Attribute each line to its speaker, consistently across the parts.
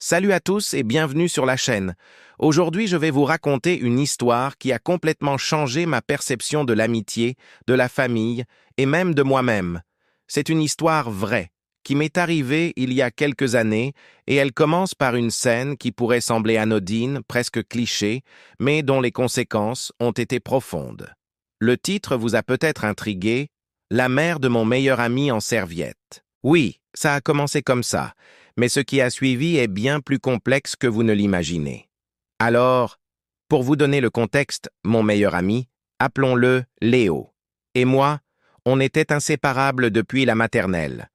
Speaker 1: Salut à tous et bienvenue sur la chaîne. Aujourd'hui, je vais vous raconter une histoire qui a complètement changé ma perception de l'amitié, de la famille et même de moi-même. C'est une histoire vraie, qui m'est arrivée il y a quelques années et elle commence par une scène qui pourrait sembler anodine, presque cliché, mais dont les conséquences ont été profondes. Le titre vous a peut-être intrigué, La mère de mon meilleur ami en serviette. Oui, ça a commencé comme ça. Mais ce qui a suivi est bien plus complexe que vous ne l'imaginez. Alors, pour vous donner le contexte, mon meilleur ami, appelons-le Léo, et moi, on était inséparables depuis la maternelle.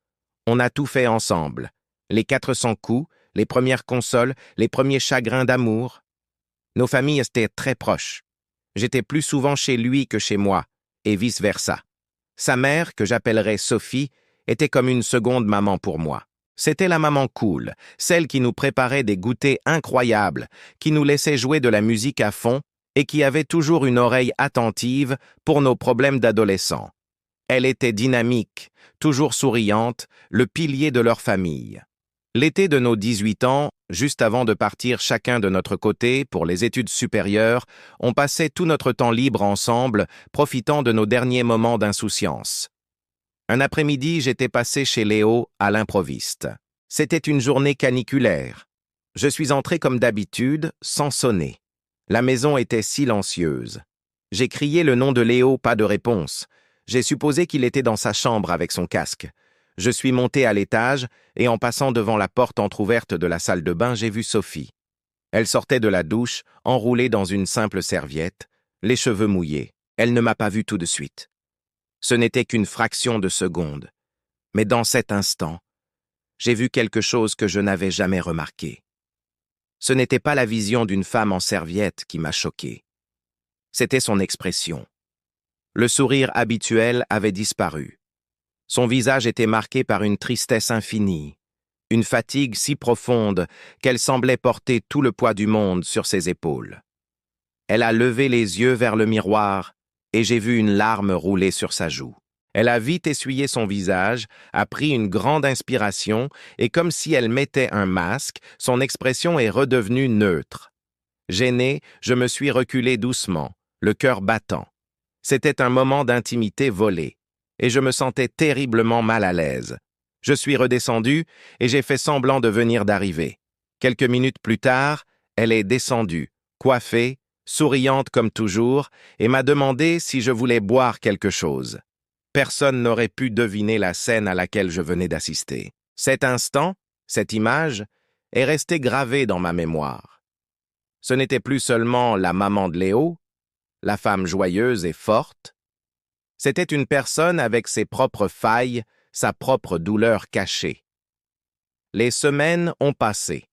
Speaker 1: On a tout fait ensemble. Les 400 coups, les premières consoles, les premiers chagrins d'amour. Nos familles étaient très proches. J'étais plus souvent chez lui que chez moi, et vice-versa. Sa mère, que j'appellerais Sophie, était comme une seconde maman pour moi. C'était la maman cool, celle qui nous préparait des goûters incroyables, qui nous laissait jouer de la musique à fond et qui avait toujours une oreille attentive pour nos problèmes d'adolescents. Elle était dynamique, toujours souriante, le pilier de leur famille. L'été de nos 18 ans, juste avant de partir chacun de notre côté pour les études supérieures, on passait tout notre temps libre ensemble, profitant de nos derniers moments d'insouciance. Un après-midi, j'étais passé chez Léo à l'improviste. C'était une journée caniculaire. Je suis entré comme d'habitude, sans sonner. La maison était silencieuse. J'ai crié le nom de Léo, pas de réponse. J'ai supposé qu'il était dans sa chambre avec son casque. Je suis monté à l'étage et en passant devant la porte entr'ouverte de la salle de bain, j'ai vu Sophie. Elle sortait de la douche, enroulée dans une simple serviette, les cheveux mouillés. Elle ne m'a pas vu tout de suite. Ce n'était qu'une fraction de seconde. Mais dans cet instant, j'ai vu quelque chose que je n'avais jamais remarqué. Ce n'était pas la vision d'une femme en serviette qui m'a choqué. C'était son expression. Le sourire habituel avait disparu. Son visage était marqué par une tristesse infinie, une fatigue si profonde qu'elle semblait porter tout le poids du monde sur ses épaules. Elle a levé les yeux vers le miroir et j'ai vu une larme rouler sur sa joue. Elle a vite essuyé son visage, a pris une grande inspiration et comme si elle mettait un masque, son expression est redevenue neutre. Gêné, je me suis reculé doucement, le cœur battant. C'était un moment d'intimité volé et je me sentais terriblement mal à l'aise. Je suis redescendu et j'ai fait semblant de venir d'arriver. Quelques minutes plus tard, elle est descendue, coiffée, souriante comme toujours, et m'a demandé si je voulais boire quelque chose. Personne n'aurait pu deviner la scène à laquelle je venais d'assister. Cet instant, cette image, est restée gravée dans ma mémoire. Ce n'était plus seulement la maman de Léo, la femme joyeuse et forte. C'était une personne avec ses propres failles, sa propre douleur cachée. Les semaines ont passé.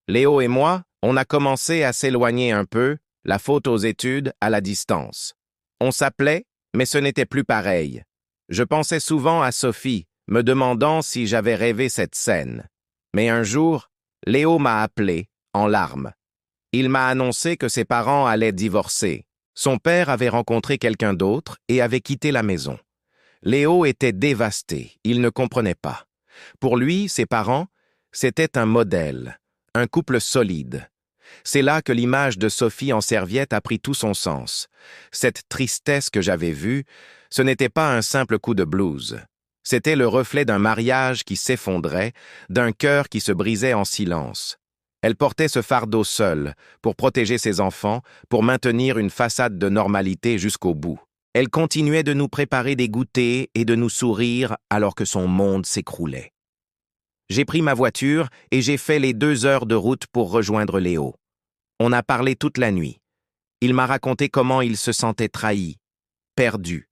Speaker 1: Léo et moi, on a commencé à s'éloigner un peu, la faute aux études à la distance. On s'appelait, mais ce n'était plus pareil. Je pensais souvent à Sophie, me demandant si j'avais rêvé cette scène. Mais un jour, Léo m'a appelé, en larmes. Il m'a annoncé que ses parents allaient divorcer. Son père avait rencontré quelqu'un d'autre et avait quitté la maison. Léo était dévasté, il ne comprenait pas. Pour lui, ses parents, c'était un modèle, un couple solide. C'est là que l'image de Sophie en serviette a pris tout son sens. Cette tristesse que j'avais vue, ce n'était pas un simple coup de blues. C'était le reflet d'un mariage qui s'effondrait, d'un cœur qui se brisait en silence. Elle portait ce fardeau seule, pour protéger ses enfants, pour maintenir une façade de normalité jusqu'au bout. Elle continuait de nous préparer des goûters et de nous sourire alors que son monde s'écroulait. J'ai pris ma voiture et j'ai fait les 2 heures de route pour rejoindre Léo. On a parlé toute la nuit. Il m'a raconté comment il se sentait trahi, perdu.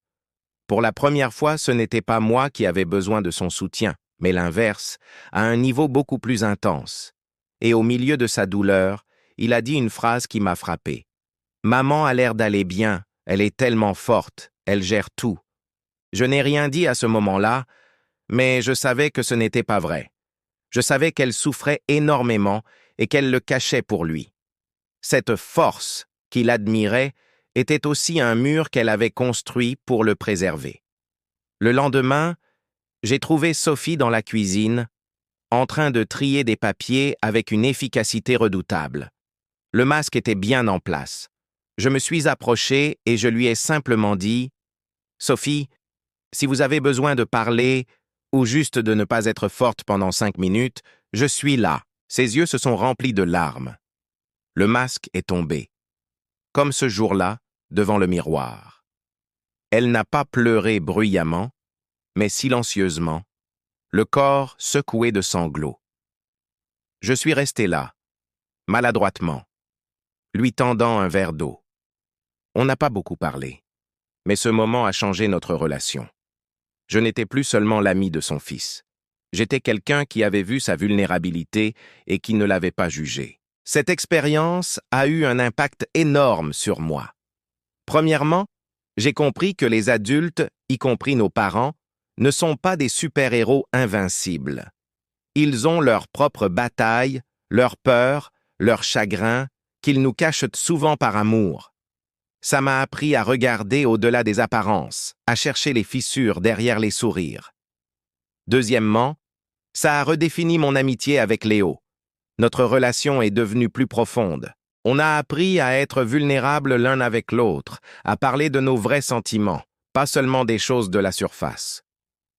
Speaker 1: Pour la première fois, ce n'était pas moi qui avais besoin de son soutien, mais l'inverse, à un niveau beaucoup plus intense. Et au milieu de sa douleur, il a dit une phrase qui m'a frappé. « Maman a l'air d'aller bien, elle est tellement forte, elle gère tout. » Je n'ai rien dit à ce moment-là, mais je savais que ce n'était pas vrai. Je savais qu'elle souffrait énormément et qu'elle le cachait pour lui. Cette force qu'il admirait était aussi un mur qu'elle avait construit pour le préserver. Le lendemain, j'ai trouvé Sophie dans la cuisine, en train de trier des papiers avec une efficacité redoutable. Le masque était bien en place. Je me suis approché et je lui ai simplement dit « Sophie, si vous avez besoin de parler ou juste de ne pas être forte pendant 5 minutes, je suis là. » Ses yeux se sont remplis de larmes. Le masque est tombé. Comme ce jour-là, devant le miroir. Elle n'a pas pleuré bruyamment, mais silencieusement, le corps secoué de sanglots. Je suis resté là, maladroitement, lui tendant un verre d'eau. On n'a pas beaucoup parlé, mais ce moment a changé notre relation. Je n'étais plus seulement l'ami de son fils. J'étais quelqu'un qui avait vu sa vulnérabilité et qui ne l'avait pas jugé. Cette expérience a eu un impact énorme sur moi. Premièrement, j'ai compris que les adultes, y compris nos parents, ne sont pas des super-héros invincibles. Ils ont leurs propres batailles, leurs peurs, leurs chagrins, qu'ils nous cachent souvent par amour. Ça m'a appris à regarder au-delà des apparences, à chercher les fissures derrière les sourires. Deuxièmement, ça a redéfini mon amitié avec Léo. Notre relation est devenue plus profonde. On a appris à être vulnérables l'un avec l'autre, à parler de nos vrais sentiments, pas seulement des choses de la surface.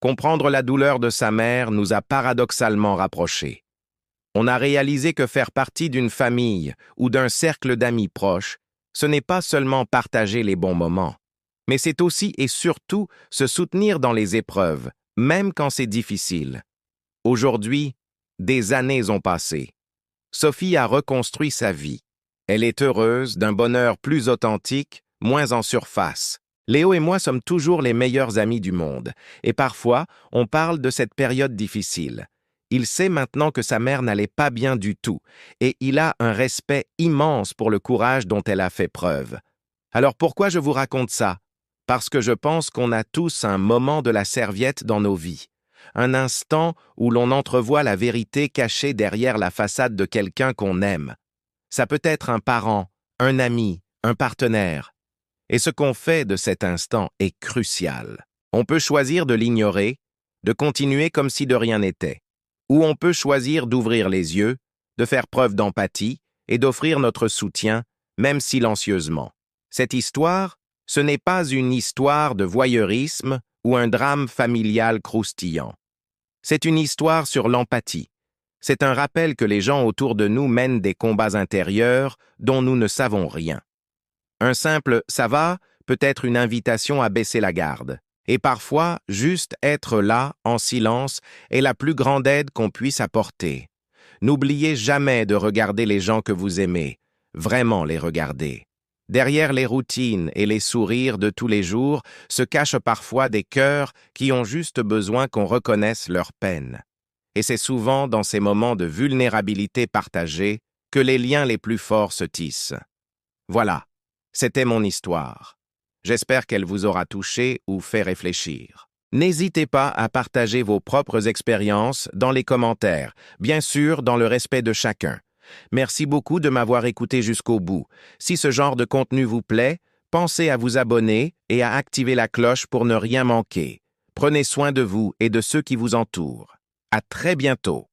Speaker 1: Comprendre la douleur de sa mère nous a paradoxalement rapprochés. On a réalisé que faire partie d'une famille ou d'un cercle d'amis proches, ce n'est pas seulement partager les bons moments, mais c'est aussi et surtout se soutenir dans les épreuves, même quand c'est difficile. Aujourd'hui, des années ont passé. Sophie a reconstruit sa vie. Elle est heureuse, d'un bonheur plus authentique, moins en surface. Léo et moi sommes toujours les meilleurs amis du monde, et parfois, on parle de cette période difficile. Il sait maintenant que sa mère n'allait pas bien du tout, et il a un respect immense pour le courage dont elle a fait preuve. Alors pourquoi je vous raconte ça? Parce que je pense qu'on a tous un moment de la serviette dans nos vies. Un instant où l'on entrevoit la vérité cachée derrière la façade de quelqu'un qu'on aime. Ça peut être un parent, un ami, un partenaire. Et ce qu'on fait de cet instant est crucial. On peut choisir de l'ignorer, de continuer comme si de rien n'était. Ou on peut choisir d'ouvrir les yeux, de faire preuve d'empathie et d'offrir notre soutien, même silencieusement. Cette histoire, ce n'est pas une histoire de voyeurisme ou un drame familial croustillant. C'est une histoire sur l'empathie. C'est un rappel que les gens autour de nous mènent des combats intérieurs dont nous ne savons rien. Un simple « ça va » peut être une invitation à baisser la garde. Et parfois, juste être là, en silence, est la plus grande aide qu'on puisse apporter. N'oubliez jamais de regarder les gens que vous aimez, vraiment les regarder. Derrière les routines et les sourires de tous les jours se cachent parfois des cœurs qui ont juste besoin qu'on reconnaisse leur peine. Et c'est souvent dans ces moments de vulnérabilité partagée que les liens les plus forts se tissent. Voilà, c'était mon histoire. J'espère qu'elle vous aura touché ou fait réfléchir. N'hésitez pas à partager vos propres expériences dans les commentaires, bien sûr dans le respect de chacun. Merci beaucoup de m'avoir écouté jusqu'au bout. Si ce genre de contenu vous plaît, pensez à vous abonner et à activer la cloche pour ne rien manquer. Prenez soin de vous et de ceux qui vous entourent. À très bientôt.